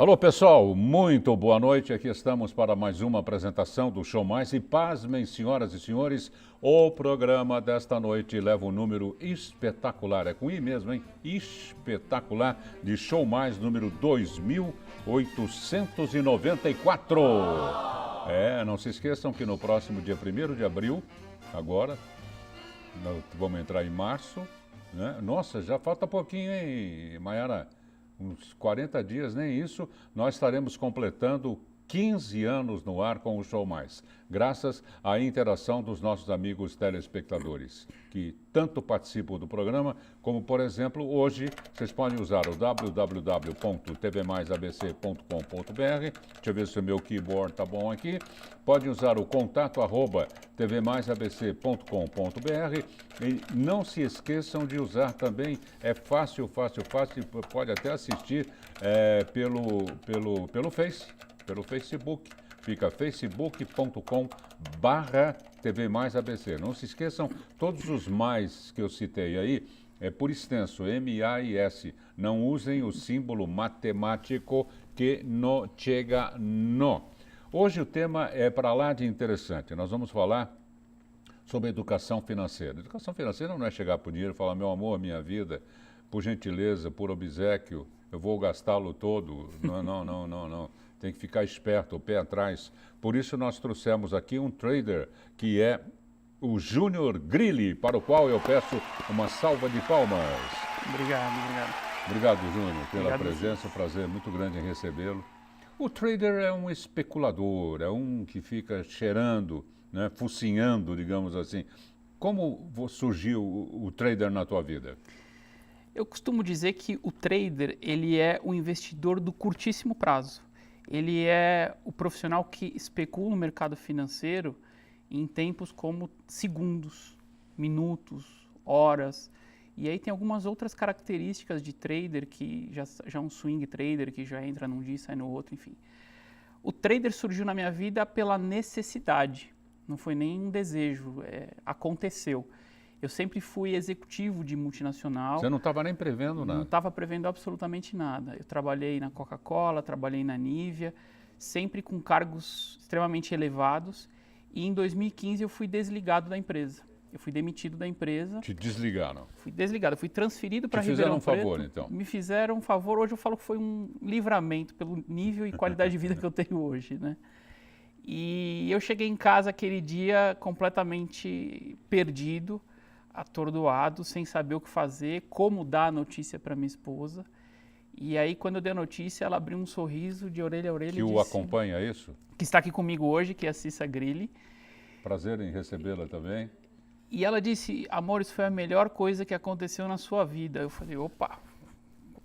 Alô pessoal, muito boa noite. Aqui estamos para mais uma apresentação do Show Mais. E pasmem, senhoras e senhores, o programa desta noite leva um número espetacular. É com I mesmo, hein? Espetacular, de Show Mais número 2894. Não se esqueçam que no próximo dia 1º de abril, agora, vamos entrar em março, né? Nossa, já falta pouquinho, hein, Maiara? Uns 40 dias, nem isso, nós estaremos completando 15 anos no ar com o Show Mais, graças à interação dos nossos amigos telespectadores, que tanto participam do programa, como, por exemplo, hoje, vocês podem usar o www.tvmaisabc.com.br, deixa eu ver se o meu keyboard está bom aqui, pode usar o contato @tvmaisabc.com.br e não se esqueçam de usar também, é fácil, pode até assistir pelo Facebook, fica facebook.com/tvmaisabc. Não se esqueçam, todos os mais que eu citei aí, é por extenso, MAIS. Não usem o símbolo matemático que não chega no. Hoje o tema é para lá de interessante. Nós vamos falar sobre educação financeira. Educação financeira não é chegar para o dinheiro e falar, meu amor, minha vida, por gentileza, por obséquio, eu vou gastá-lo todo. Não. Tem que ficar esperto, o pé atrás. Por isso nós trouxemos aqui um trader que é o Júnior Grilli, para o qual eu peço uma salva de palmas. Obrigado. Obrigado, Júnior, pela presença. Um prazer muito grande em recebê-lo. O trader é um especulador, é um que fica cheirando, né, focinhando, digamos assim. Como surgiu o trader na tua vida? Eu costumo dizer que o trader, ele é o investidor do curtíssimo prazo. Ele é o profissional que especula no mercado financeiro em tempos como segundos, minutos, horas. E aí tem algumas outras características de trader que já é um swing trader, que já entra num dia e sai no outro, enfim. O trader surgiu na minha vida pela necessidade, não foi nem um desejo, aconteceu. Eu sempre fui executivo de multinacional. Você não estava nem prevendo nada? Não estava prevendo absolutamente nada. Eu trabalhei na Coca-Cola, trabalhei na Nivea, sempre com cargos extremamente elevados. E em 2015 eu fui desligado da empresa. Eu fui demitido da empresa. Te desligaram? Fui desligado, fui transferido para Ribeirão Preto. Te fizeram um favor, então? Me fizeram um favor. Hoje eu falo que foi um livramento pelo nível e qualidade de vida que eu tenho hoje, né? E eu cheguei em casa aquele dia completamente perdido, atordoado, sem saber o que fazer, como dar a notícia para minha esposa. E aí, quando eu dei a notícia, ela abriu um sorriso de orelha a orelha. Que o acompanha, é isso? Que está aqui comigo hoje, que é a Cissa Grilli. Prazer em recebê-la também. E ela disse, amor, isso foi a melhor coisa que aconteceu na sua vida. Eu falei, opa,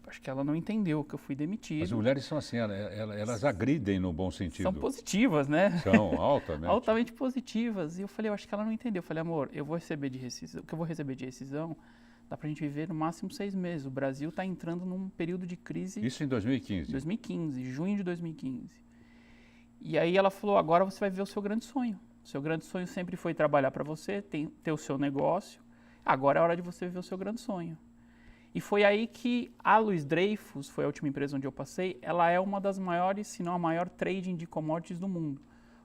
acho que ela não entendeu que eu fui demitido. As mulheres são assim, elas agridem no bom sentido. São positivas, né? São, altamente. Altamente positivas. E eu falei, eu acho que ela não entendeu. Eu falei, amor, eu vou receber de rescisão, o que eu vou receber de rescisão, dá pra gente viver no máximo 6 meses. O Brasil está entrando num período de crise. Isso em 2015? 2015, junho de 2015. E aí ela falou, agora você vai ver o seu grande sonho. O seu grande sonho sempre foi trabalhar para você, ter o seu negócio. Agora é hora de você viver o seu grande sonho. E foi aí que a Luiz Dreyfus, foi a última empresa onde eu passei, ela é uma das maiores, se não a maior trading de commodities do mundo.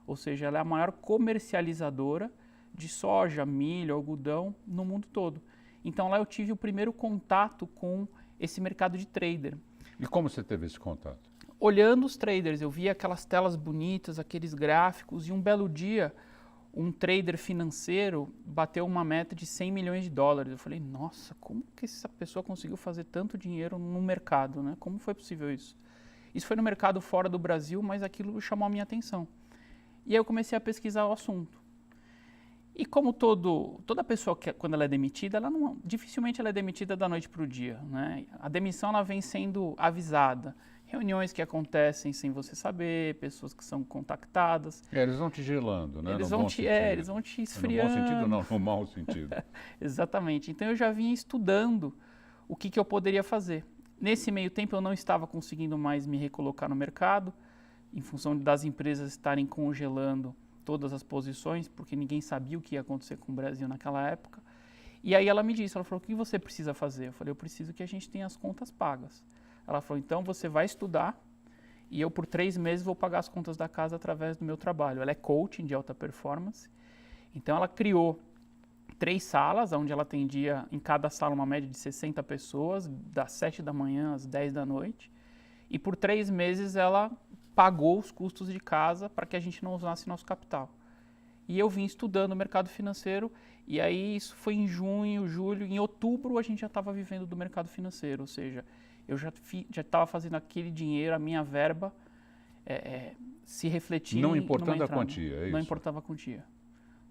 Ou seja, ela é a maior comercializadora de soja, milho, algodão no mundo todo. Então lá eu tive o primeiro contato com esse mercado de trader. E como você teve esse contato? Olhando os traders, eu via aquelas telas bonitas, aqueles gráficos, e um belo dia um trader financeiro bateu uma meta de 100 milhões de dólares. Eu falei, nossa, como que essa pessoa conseguiu fazer tanto dinheiro no mercado, né? Como foi possível isso? Isso foi no mercado fora do Brasil, mas aquilo chamou a minha atenção. E aí eu comecei a pesquisar o assunto. E como toda pessoa, quando ela é demitida, dificilmente ela é demitida da noite para o dia, né? A demissão ela vem sendo avisada. Reuniões que acontecem sem você saber, pessoas que são contactadas. Eles vão te gelando, né? Eles vão te esfriando. No bom sentido não, no mau sentido. Exatamente. Então eu já vinha estudando o que eu poderia fazer. Nesse meio tempo eu não estava conseguindo mais me recolocar no mercado, em função das empresas estarem congelando todas as posições, porque ninguém sabia o que ia acontecer com o Brasil naquela época. E aí ela me disse, ela falou, o que você precisa fazer? Eu falei, eu preciso que a gente tenha as contas pagas. Ela falou, então você vai estudar e eu por 3 meses vou pagar as contas da casa através do meu trabalho. Ela é coaching de alta performance, então ela criou 3 salas, onde ela atendia em cada sala uma média de 60 pessoas, das 7 da manhã às 10 da noite, e por 3 meses ela pagou os custos de casa para que a gente não usasse nosso capital. E eu vim estudando o mercado financeiro, e aí isso foi em junho, julho, em outubro a gente já estava vivendo do mercado financeiro, ou seja, eu já estava fazendo aquele dinheiro, a minha verba, se refletir. Não importando a quantia, é isso? Não importava a quantia.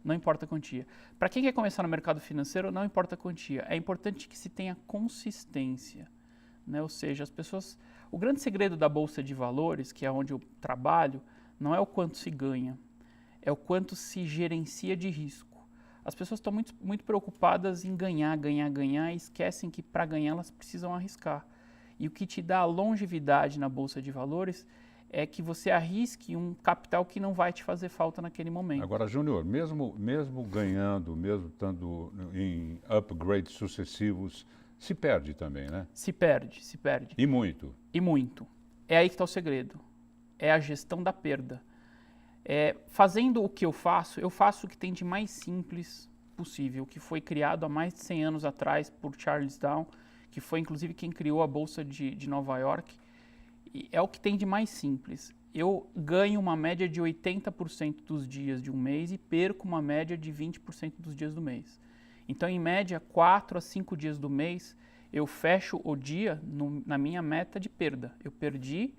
Não importa a quantia. Para quem quer começar no mercado financeiro, não importa a quantia. É importante que se tenha consistência, né? Ou seja, as pessoas... O grande segredo da Bolsa de Valores, que é onde eu trabalho, não é o quanto se ganha, é o quanto se gerencia de risco. As pessoas estão muito preocupadas em ganhar e esquecem que para ganhar elas precisam arriscar. E o que te dá a longevidade na Bolsa de Valores é que você arrisque um capital que não vai te fazer falta naquele momento. Agora, Júnior, mesmo ganhando, mesmo estando em upgrades sucessivos, se perde também, né? Se perde. E muito. E muito. É aí que está o segredo. É a gestão da perda. Fazendo o que eu faço o que tem de mais simples possível, que foi criado há mais de 100 anos atrás por Charles Dow, que foi inclusive quem criou a Bolsa de Nova York. E é o que tem de mais simples. Eu ganho uma média de 80% dos dias de um mês e perco uma média de 20% dos dias do mês. Então, em média, 4 a 5 dias do mês, eu fecho o dia na minha meta de perda. Eu perdi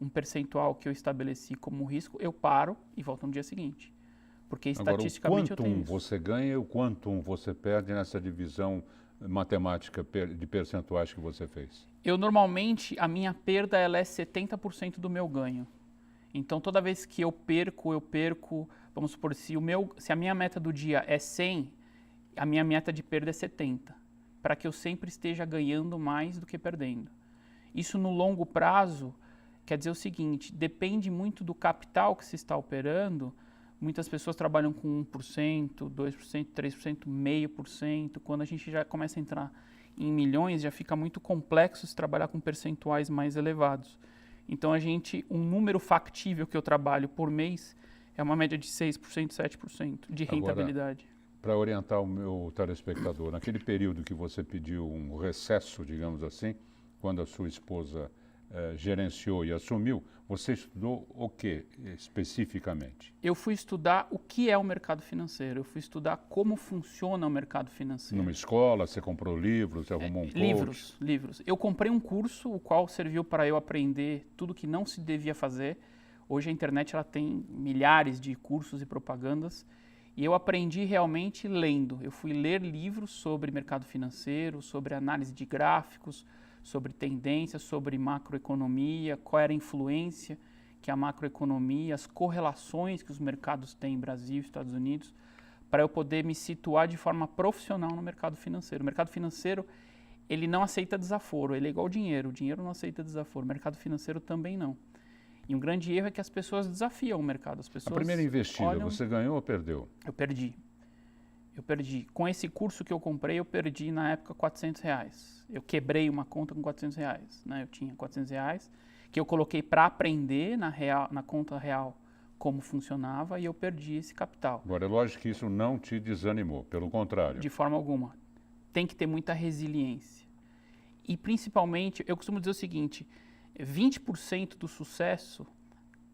um percentual que eu estabeleci como risco, eu paro e volto no dia seguinte. Porque estatisticamente agora, o quantum você ganha e o quantum você perde nessa divisão matemática de percentuais que você fez? Eu normalmente, a minha perda ela é 70% do meu ganho. Então toda vez que eu perco, vamos supor, se a minha meta do dia é 100, a minha meta de perda é 70, para que eu sempre esteja ganhando mais do que perdendo. Isso no longo prazo quer dizer o seguinte, depende muito do capital que se está operando. Muitas pessoas trabalham com 1%, 2%, 3%, 0,5%. Quando a gente já começa a entrar em milhões, já fica muito complexo se trabalhar com percentuais mais elevados. Então, um número factível que eu trabalho por mês é uma média de 6%, 7% de rentabilidade. Para orientar o meu telespectador, naquele período que você pediu um recesso, digamos assim, quando a sua esposa gerenciou e assumiu, você estudou o que especificamente? Eu fui estudar o que é o mercado financeiro, eu fui estudar como funciona o mercado financeiro. Numa escola, você comprou livros, você arrumou um coach? Livros. Eu comprei um curso, o qual serviu para eu aprender tudo que não se devia fazer. Hoje a internet ela tem milhares de cursos e propagandas, e eu aprendi realmente lendo. Eu fui ler livros sobre mercado financeiro, sobre análise de gráficos, sobre tendências, sobre macroeconomia, qual era a influência que a macroeconomia, as correlações que os mercados têm em Brasil e Estados Unidos, para eu poder me situar de forma profissional no mercado financeiro. O mercado financeiro, ele não aceita desaforo, ele é igual ao dinheiro. O dinheiro não aceita desaforo, o mercado financeiro também não. E um grande erro é que as pessoas desafiam o mercado. As pessoas a primeira investida, você ganhou ou perdeu? Eu perdi. Com esse curso que eu comprei, eu perdi na época R$400. Eu quebrei uma conta com R$400, né? Eu tinha R$400 que eu coloquei para aprender na conta real como funcionava, e eu perdi esse capital. Agora, é lógico que isso não te desanimou, pelo contrário. De forma alguma. Tem que ter muita resiliência. E principalmente, eu costumo dizer o seguinte, 20% do sucesso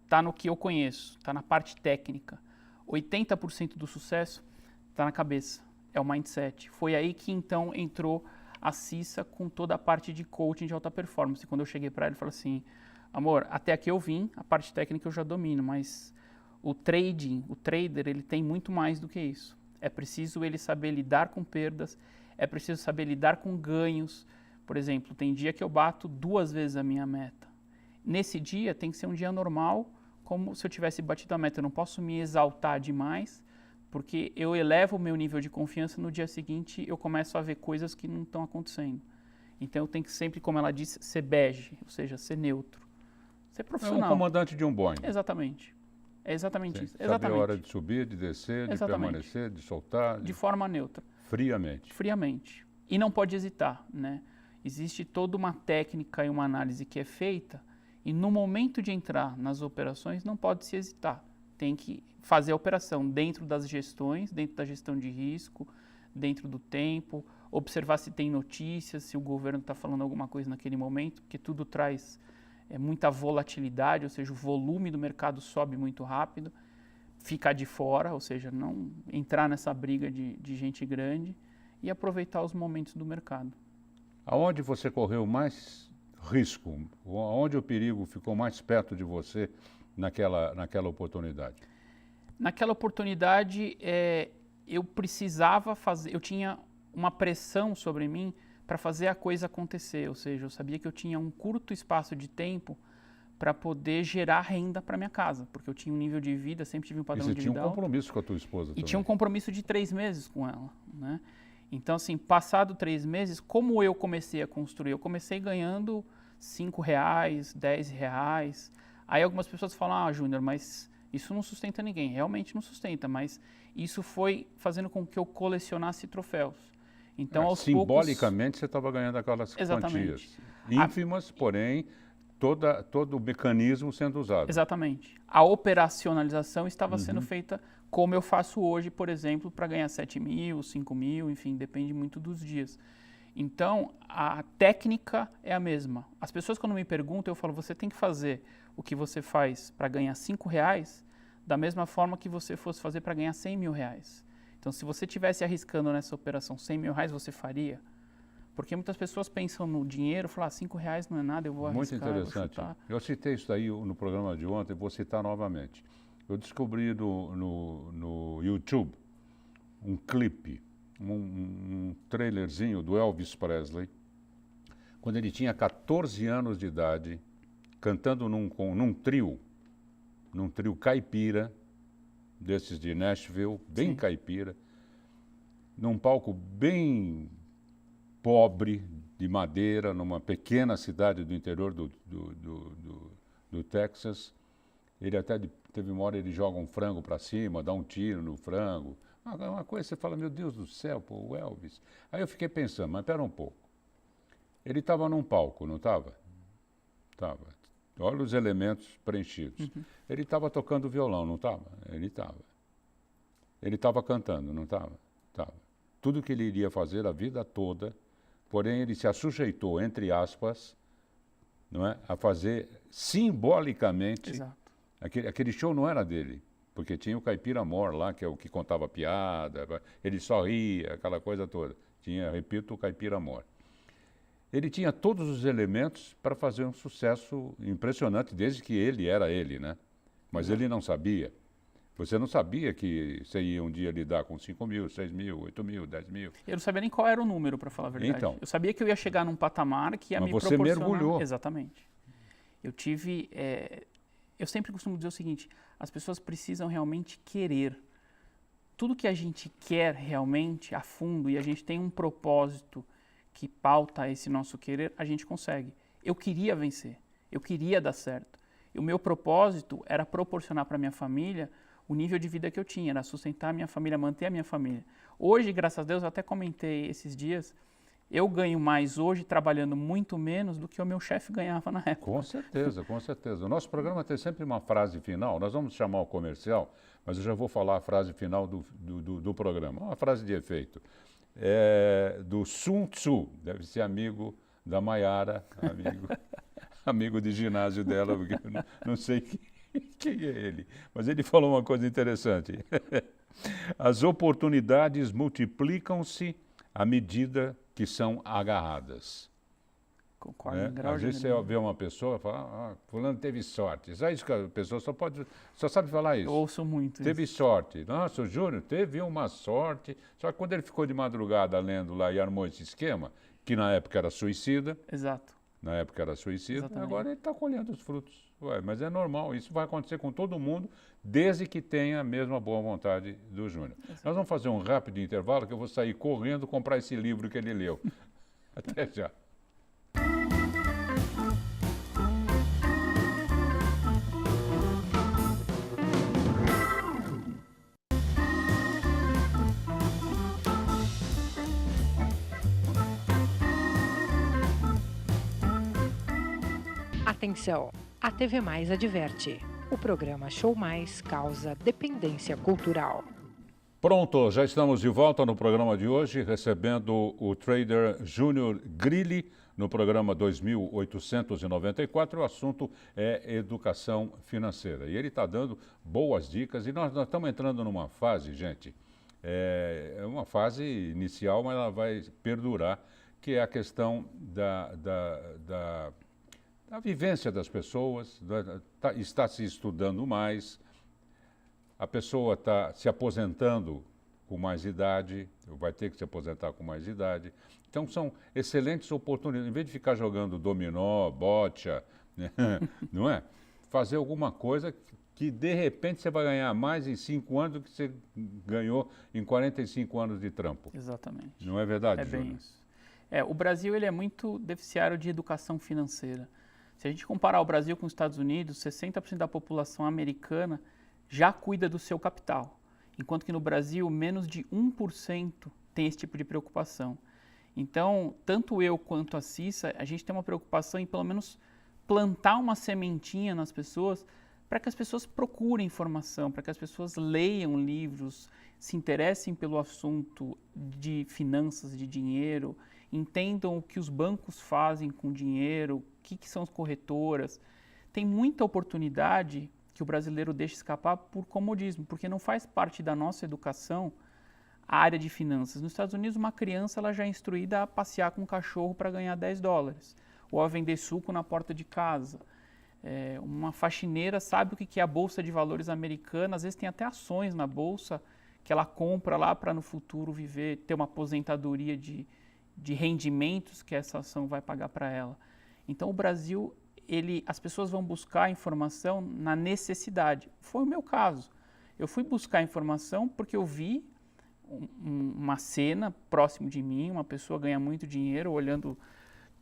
está no que eu conheço, está na parte técnica. 80% do sucesso está na cabeça, é o mindset. Foi aí que então entrou a Cissa com toda a parte de coaching de alta performance. Quando eu cheguei para ele, falei assim, amor, até aqui eu vim, a parte técnica eu já domino, mas o trader, ele tem muito mais do que isso. É preciso ele saber lidar com perdas, é preciso saber lidar com ganhos. Por exemplo, tem dia que eu bato 2 vezes a minha meta. Nesse dia tem que ser um dia normal, como se eu tivesse batido a meta. Eu não posso me exaltar demais, porque eu elevo o meu nível de confiança, no dia seguinte eu começo a ver coisas que não estão acontecendo. Então eu tenho que sempre, como ela disse, ser bege, ou seja, ser neutro. Ser profissional. É um comandante de um Boeing. Exatamente. É exatamente isso. Saber a hora de subir, de descer, de permanecer, de soltar. De forma neutra. Friamente. Friamente. E não pode hesitar, né? Existe toda uma técnica e uma análise que é feita, E no momento de entrar nas operações, não pode se hesitar. Tem que fazer a operação dentro das gestões, dentro da gestão de risco, dentro do tempo, observar se tem notícias, se o governo está falando alguma coisa naquele momento, porque tudo traz muita volatilidade, ou seja, o volume do mercado sobe muito rápido. Ficar de fora, ou seja, não entrar nessa briga de gente grande e aproveitar os momentos do mercado. Aonde você correu mais risco? Aonde o perigo ficou mais perto de você naquela oportunidade? Naquela oportunidade, eu precisava fazer, eu tinha uma pressão sobre mim para fazer a coisa acontecer, ou seja, eu sabia que eu tinha um curto espaço de tempo para poder gerar renda para minha casa, porque eu tinha um nível de vida, sempre tive um padrão de vida alto. E você tinha um compromisso com a tua esposa também. E tinha um compromisso de 3 meses com ela, né? Então, assim, passado 3 meses, como eu comecei a construir? Eu comecei ganhando R$5, R$10. Aí algumas pessoas falam, Júnior, mas isso não sustenta ninguém. Realmente não sustenta, mas isso foi fazendo com que eu colecionasse troféus. Então, aos simbolicamente, você estava ganhando aquelas quantias ínfimas, porém, todo o mecanismo sendo usado. Exatamente. A operacionalização estava sendo feita como eu faço hoje, por exemplo, para ganhar 7 mil, 5 mil, enfim, depende muito dos dias. Então, a técnica é a mesma. As pessoas, quando me perguntam, eu falo, você tem que fazer o que você faz para ganhar R$5 da mesma forma que você fosse fazer para ganhar R$100 mil. Então, se você estivesse arriscando nessa operação R$100 mil, você faria? Porque muitas pessoas pensam no dinheiro, falam, R$5 não é nada, eu vou arriscar. Muito interessante. Eu citei isso daí no programa de ontem, vou citar novamente. Eu descobri no YouTube um clipe, um trailerzinho do Elvis Presley, quando ele tinha 14 anos de idade, cantando num trio caipira, desses de Nashville, bem Sim. caipira, num palco bem pobre, de madeira, numa pequena cidade do interior do Texas. Ele até teve uma hora, ele joga um frango para cima, dá um tiro no frango. Uma coisa, você fala, meu Deus do céu, pô, o Elvis. Aí eu fiquei pensando, mas pera um pouco. Ele estava num palco, não estava? Estava. Olha os elementos preenchidos. Ele estava tocando violão, não estava? Ele estava. Ele estava cantando, não estava? Estava. Tudo que ele iria fazer a vida toda, porém ele se assujeitou, entre aspas, não é, a fazer simbolicamente. Exato. Aquele show não era dele, porque tinha o Caipira Mor lá, que é o que contava piada, ele só ria, aquela coisa toda. Tinha, repito, o Caipira Mor. Ele tinha todos os elementos para fazer um sucesso impressionante, desde que ele era ele, né? Mas ele não sabia. Você não sabia que você ia um dia lidar com 5 mil, 6 mil, 8 mil, 10 mil. Eu não sabia nem qual era o número, para falar a verdade. Então, eu sabia que eu ia chegar num patamar que ia me você proporcionar... mergulhou. Exatamente. Eu tive... Eu sempre costumo dizer o seguinte, as pessoas precisam realmente querer. Tudo que a gente quer realmente, a fundo, e a gente tem um propósito que pauta esse nosso querer, a gente consegue. Eu queria vencer, eu queria dar certo. E o meu propósito era proporcionar para minha família o nível de vida que eu tinha, era sustentar a minha família, manter a minha família. Hoje, graças a Deus, eu até comentei esses dias, eu ganho mais hoje trabalhando muito menos do que o meu chefe ganhava na época. Com certeza, com certeza. O nosso programa tem sempre uma frase final, nós vamos chamar o comercial, mas eu já vou falar a frase final do programa, uma frase de efeito. É do Sun Tzu, deve ser amigo da Maiara, amigo de ginásio dela, porque eu não sei quem é ele. Mas ele falou uma coisa interessante. As oportunidades multiplicam-se à medida que são agarradas. Concordo, Né? Às vezes você vê uma pessoa e fala, fulano teve sorte. Isso é isso que a pessoa só sabe falar isso. Eu ouço muito Teve isso. sorte. Nossa, o Júnior teve uma sorte. Só que quando ele ficou de madrugada lendo lá e armou esse esquema, que na época era suicida, Exato. Exatamente. agora ele está colhendo os frutos. Ué, mas é normal, isso vai acontecer com todo mundo, desde que tenha a mesma boa vontade do Júnior. Nós vamos fazer um rápido intervalo, que eu vou sair correndo comprar esse livro que ele leu. Até já. Atenção! A TV Mais adverte. O programa Show Mais causa dependência cultural. Pronto, já estamos de volta no programa de hoje, recebendo o trader Júnior Grilli no programa 2894. O assunto é educação financeira. E ele está dando boas dicas e nós estamos entrando numa fase, gente, é uma fase inicial, mas ela vai perdurar, que é a questão da vivência das pessoas, está se estudando mais, a pessoa está se aposentando com mais idade, vai ter que se aposentar com mais idade. Então são excelentes oportunidades, em vez de ficar jogando dominó, bocha, né? Não é? Fazer alguma coisa que de repente você vai ganhar mais em 5 anos do que você ganhou em 45 anos de trampo. Exatamente. Não é verdade, É bem Júnior? isso. O Brasil ele é muito deficiário de educação financeira. Se a gente comparar o Brasil com os Estados Unidos, 60% da população americana já cuida do seu capital, enquanto que no Brasil menos de 1% tem esse tipo de preocupação. Então, tanto eu quanto a Cissa, a gente tem uma preocupação em pelo menos plantar uma sementinha nas pessoas para que as pessoas procurem informação, para que as pessoas leiam livros, se interessem pelo assunto de finanças, de dinheiro, entendam o que os bancos fazem com o dinheiro, o que são as corretoras. Tem muita oportunidade que o brasileiro deixa escapar por comodismo, porque não faz parte da nossa educação a área de finanças. Nos Estados Unidos, uma criança ela já é instruída a passear com um cachorro para ganhar $10, ou a vender suco na porta de casa. Uma faxineira sabe o que é a Bolsa de Valores americana, às vezes tem até ações na Bolsa que ela compra lá para no futuro viver, ter uma aposentadoria de rendimentos que essa ação vai pagar para ela. Então o Brasil, as pessoas vão buscar informação na necessidade. Foi o meu caso. Eu fui buscar informação porque eu vi uma cena próximo de mim, uma pessoa ganha muito dinheiro olhando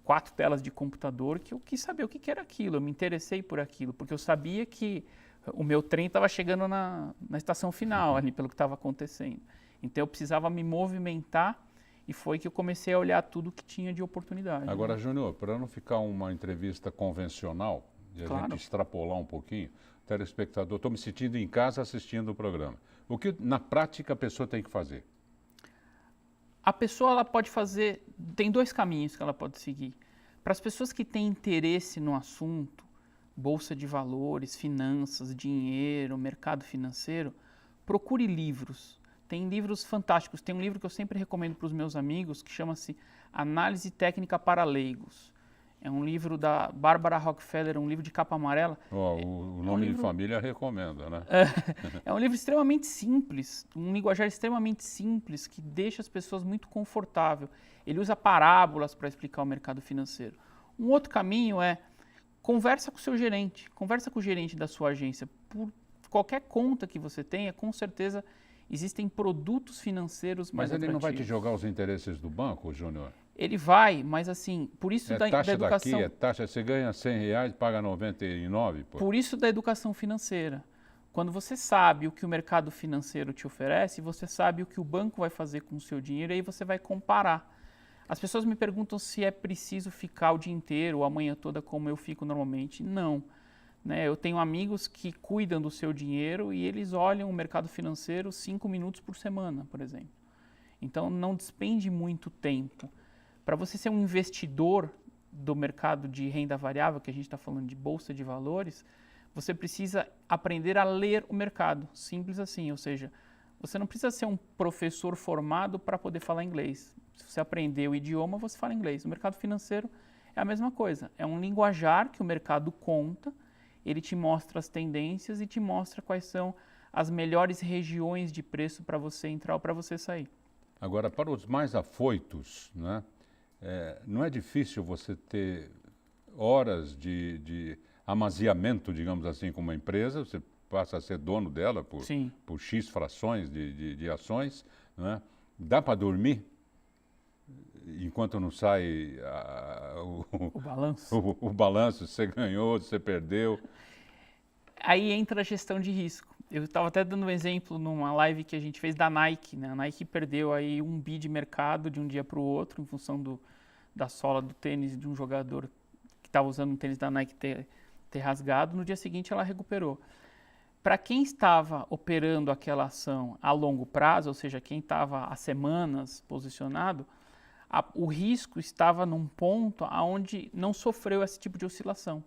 4 telas de computador, que eu quis saber o que era aquilo, eu me interessei por aquilo, porque eu sabia que o meu trem estava chegando na estação final ali, pelo que estava acontecendo. Então eu precisava me movimentar e foi que eu comecei a olhar tudo que tinha de oportunidade. Agora, Júnior, para não ficar uma entrevista convencional, e a gente extrapolar um pouquinho, telespectador, estou me sentindo em casa assistindo o programa. O que, na prática, a pessoa tem que fazer? A pessoa ela pode fazer, tem 2 caminhos que ela pode seguir. Para as pessoas que têm interesse no assunto, bolsa de valores, finanças, dinheiro, mercado financeiro, procure livros. Tem livros fantásticos. Tem um livro que eu sempre recomendo para os meus amigos que chama-se Análise Técnica para Leigos. É um livro da Barbara Rockefeller, um livro de capa amarela. O nome de família recomenda, né? É um livro extremamente simples, um linguajar extremamente simples, que deixa as pessoas muito confortáveis. Ele usa parábolas para explicar o mercado financeiro. Um outro caminho é conversa com o seu gerente, conversa com o gerente da sua agência. Por qualquer conta que você tenha, com certeza existem produtos financeiros mais atrativos. Mas ele não vai te jogar os interesses do banco, Júnior? Ele vai, mas assim, por isso da educação... Daqui, taxa, você ganha R$100, paga 99, pô. Por isso da educação financeira. Quando você sabe o que o mercado financeiro te oferece, você sabe o que o banco vai fazer com o seu dinheiro, e aí você vai comparar. As pessoas me perguntam se é preciso ficar o dia inteiro ou a manhã toda como eu fico normalmente. Não. Né? Eu tenho amigos que cuidam do seu dinheiro e eles olham o mercado financeiro 5 minutos por semana, por exemplo. Então não despende muito tempo. Para você ser um investidor do mercado de renda variável, que a gente está falando de bolsa de valores, você precisa aprender a ler o mercado, simples assim. Ou seja, você não precisa ser um professor formado para poder falar inglês. Se você aprender o idioma, você fala inglês. O mercado financeiro é a mesma coisa. É um linguajar que o mercado conta, ele te mostra as tendências e te mostra quais são as melhores regiões de preço para você entrar ou para você sair. Agora, para os mais afoitos, né? Não é difícil você ter horas de amaziamento, digamos assim, com uma empresa, você passa a ser dono dela por X frações de ações, né? Dá para dormir enquanto não sai o balanço? O balanço, você ganhou, você perdeu. Aí entra a gestão de risco. Eu estava até dando um exemplo numa live que a gente fez da Nike, né? A Nike perdeu aí 1 bi de mercado de um dia para o outro em função da sola do tênis de um jogador que estava usando um tênis da Nike ter ter rasgado, no dia seguinte ela recuperou. Para quem estava operando aquela ação a longo prazo, ou seja, quem estava há semanas posicionado, o risco estava num ponto onde não sofreu esse tipo de oscilação.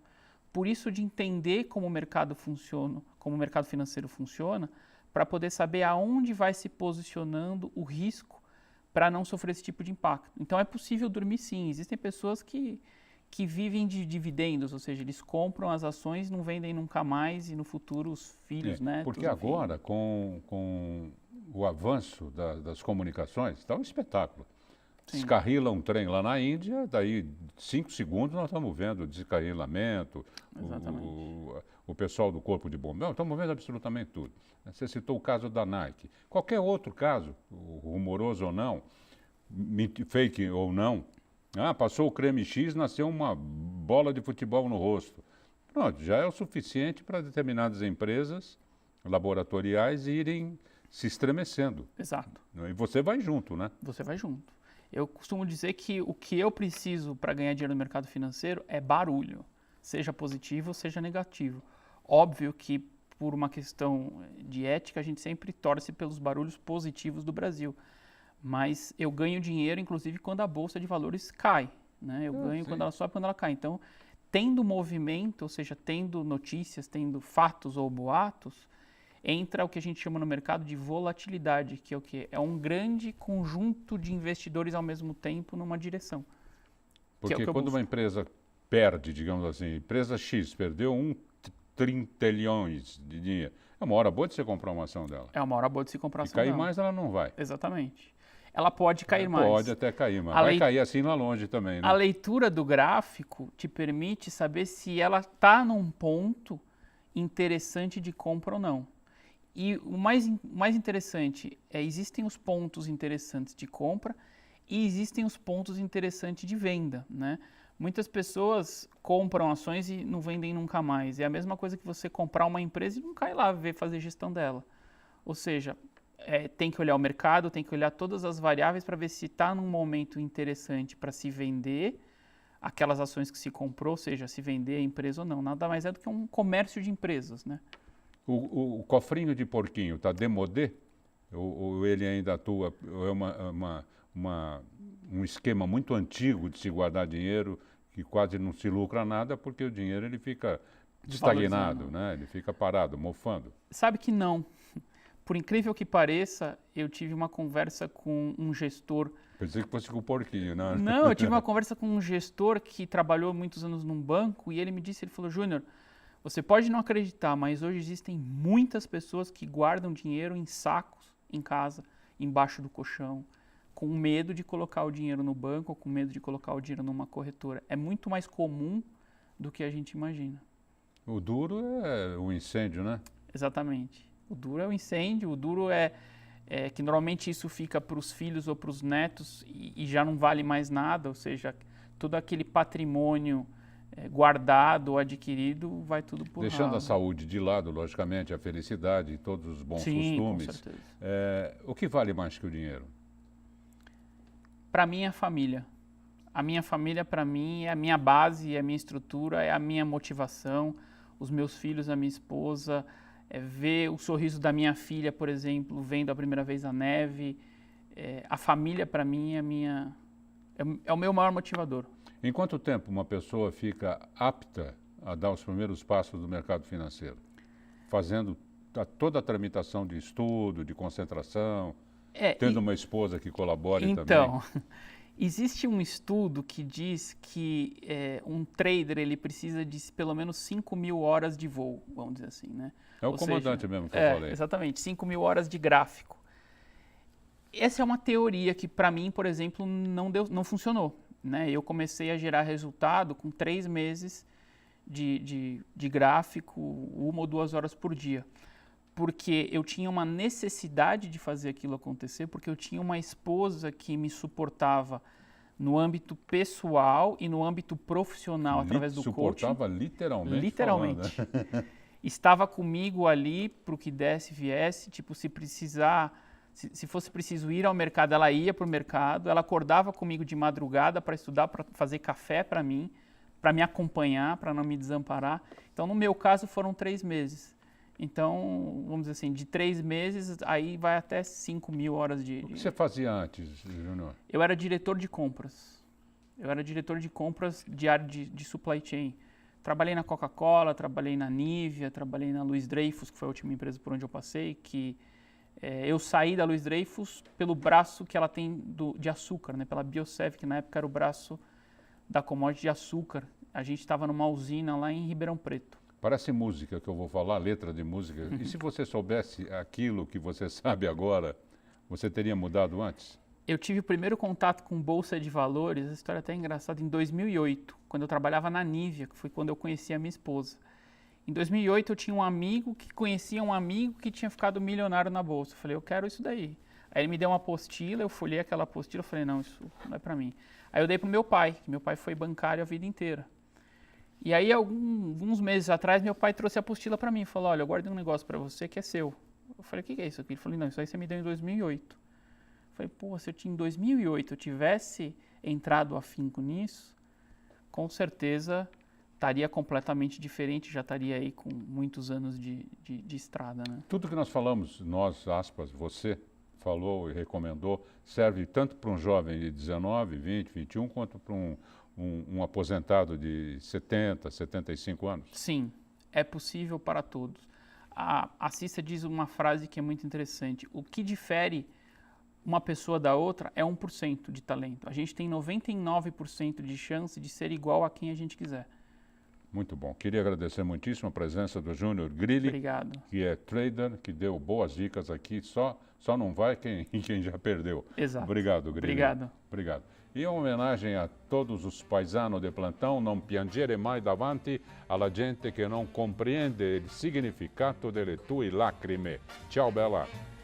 Por isso, de entender como o mercado funciona, como o mercado financeiro funciona, para poder saber aonde vai se posicionando o risco para não sofrer esse tipo de impacto. Então, é possível dormir sim. Existem pessoas que vivem de dividendos, ou seja, eles compram as ações, não vendem nunca mais e no futuro os filhos, netos... Porque agora, com o avanço das comunicações, está um espetáculo. Sim. Descarrila um trem lá na Índia, daí 5 segundos nós estamos vendo o descarrilamento, o pessoal do Corpo de Bombeiros, estamos vendo absolutamente tudo. Você citou o caso da Nike. Qualquer outro caso, rumoroso ou não, fake ou não, passou o creme X, nasceu uma bola de futebol no rosto. Pronto, já é o suficiente para determinadas empresas laboratoriais irem se estremecendo. Exato. E você vai junto, né? Você vai junto. Eu costumo dizer que o que eu preciso para ganhar dinheiro no mercado financeiro é barulho, seja positivo, seja negativo. Óbvio que, por uma questão de ética, a gente sempre torce pelos barulhos positivos do Brasil. Mas eu ganho dinheiro, inclusive, quando a Bolsa de Valores cai. Né? Eu ganho quando ela sobe, quando ela cai. Então, tendo movimento, ou seja, tendo notícias, tendo fatos ou boatos, entra o que a gente chama no mercado de volatilidade, que é o quê? É um grande conjunto de investidores ao mesmo tempo numa direção. Porque quando uma empresa perde, digamos assim, empresa X perdeu 1 trilhão de dinheiro, é uma hora boa de você comprar uma ação dela. É uma hora boa de se comprar a ação dela. E cair mais ela não vai. Exatamente. Ela pode cair mais. Pode até cair, mas vai cair assim lá longe também, né? A leitura do gráfico te permite saber se ela está num ponto interessante de compra ou não. E o mais interessante existem os pontos interessantes de compra e existem os pontos interessantes de venda, né? Muitas pessoas compram ações e não vendem nunca mais. É a mesma coisa que você comprar uma empresa e não cai lá fazer gestão dela. Ou seja, tem que olhar o mercado, tem que olhar todas as variáveis para ver se está num momento interessante para se vender aquelas ações que se comprou, ou seja, se vender a empresa ou não. Nada mais é do que um comércio de empresas, né? O cofrinho de porquinho está démodé? Ou ele ainda atua? Ou é um esquema muito antigo de se guardar dinheiro que quase não se lucra nada porque o dinheiro ele fica estagnado, né? Ele fica parado, mofando. Sabe que não. Por incrível que pareça, eu tive uma conversa com um gestor... Pensei que fosse com o porquinho, né? Não, eu tive uma conversa com um gestor que trabalhou muitos anos num banco e ele me disse, ele falou, Júnior, você pode não acreditar, mas hoje existem muitas pessoas que guardam dinheiro em sacos em casa, embaixo do colchão, com medo de colocar o dinheiro no banco ou com medo de colocar o dinheiro numa corretora. É muito mais comum do que a gente imagina. O duro é o incêndio, né? Exatamente. O duro é o incêndio, o duro é que normalmente isso fica para os filhos ou para os netos e já não vale mais nada, ou seja, todo aquele patrimônio guardado ou adquirido vai tudo por lá. Deixando a saúde de lado, logicamente, a felicidade e todos os bons costumes. Com certeza. O que vale mais que o dinheiro? Para mim é a família. A minha família, para mim, é a minha base, é a minha estrutura, é a minha motivação. Os meus filhos, a minha esposa, ver o sorriso da minha filha, por exemplo, vendo a primeira vez a neve. A família, para mim, é o meu maior motivador. Em quanto tempo uma pessoa fica apta a dar os primeiros passos do mercado financeiro? Fazendo toda a tramitação de estudo, de concentração, tendo uma esposa que colabore também? Então, existe um estudo que diz que um trader ele precisa de pelo menos 5.000 horas de voo, vamos dizer assim, né? É o comandante mesmo que eu falei. Exatamente, 5.000 horas de gráfico. Essa é uma teoria que, para mim, por exemplo, não funcionou. Né? Eu comecei a gerar resultado com 3 meses de gráfico, 1 ou 2 horas por dia. Porque eu tinha uma necessidade de fazer aquilo acontecer, porque eu tinha uma esposa que me suportava no âmbito pessoal e no âmbito profissional, através do coaching. Suportava literalmente? Literalmente. Falando, né? Estava comigo ali para o que desse, viesse, tipo, se precisar... Se fosse preciso ir ao mercado, ela ia para o mercado, ela acordava comigo de madrugada para estudar, para fazer café para mim, para me acompanhar, para não me desamparar. Então, no meu caso, foram 3 meses. Então, vamos dizer assim, de 3 meses, aí vai até 5 mil horas de... O que você fazia antes, Júnior? Eu era diretor de compras. Eu era diretor de compras de área de supply chain. Trabalhei na Coca-Cola, trabalhei na Nivea, trabalhei na Louis Dreyfus, que foi a última empresa por onde eu passei, que eu saí da Louis Dreyfus pelo braço que ela tem de açúcar, né? Pela Biosev, que na época era o braço da commodity de açúcar. A gente estava numa usina lá em Ribeirão Preto. Parece música que eu vou falar, letra de música. E se você soubesse aquilo que você sabe agora, você teria mudado antes? Eu tive o primeiro contato com Bolsa de Valores, a história até é engraçada, em 2008, quando eu trabalhava na Nivea, que foi quando eu conheci a minha esposa. Em 2008 eu tinha um amigo que conhecia um amigo que tinha ficado milionário na Bolsa. Eu falei, eu quero isso daí. Aí ele me deu uma apostila, eu folhei aquela apostila, eu falei, não, isso não é pra mim. Aí eu dei pro meu pai, que meu pai foi bancário a vida inteira. E aí, alguns meses atrás, meu pai trouxe a apostila para mim e falou, olha, eu guardei um negócio para você que é seu. Eu falei, o que é isso aqui? Ele falou, não, isso aí você me deu em 2008. Eu falei, pô, se eu em 2008 eu tivesse entrado afinco nisso, com certeza estaria completamente diferente, já estaria aí com muitos anos de estrada, né? Tudo que nós falamos, nós, aspas, você falou e recomendou, serve tanto para um jovem de 19, 20, 21, quanto para um aposentado de 70, 75 anos? Sim, é possível para todos. A Cissa diz uma frase que é muito interessante. O que difere uma pessoa da outra é 1% de talento. A gente tem 99% de chance de ser igual a quem a gente quiser. Muito bom. Queria agradecer muitíssimo a presença do Júnior Grilli, Obrigado. que é trader, que deu boas dicas aqui. Só não vai quem já perdeu. Exato. Obrigado, Grilli. Obrigado. Obrigado. E em homenagem a todos os paisanos de plantão, non piangere mai davanti alla gente che non comprende il significato delle tue lacrime. Ciao, Bella.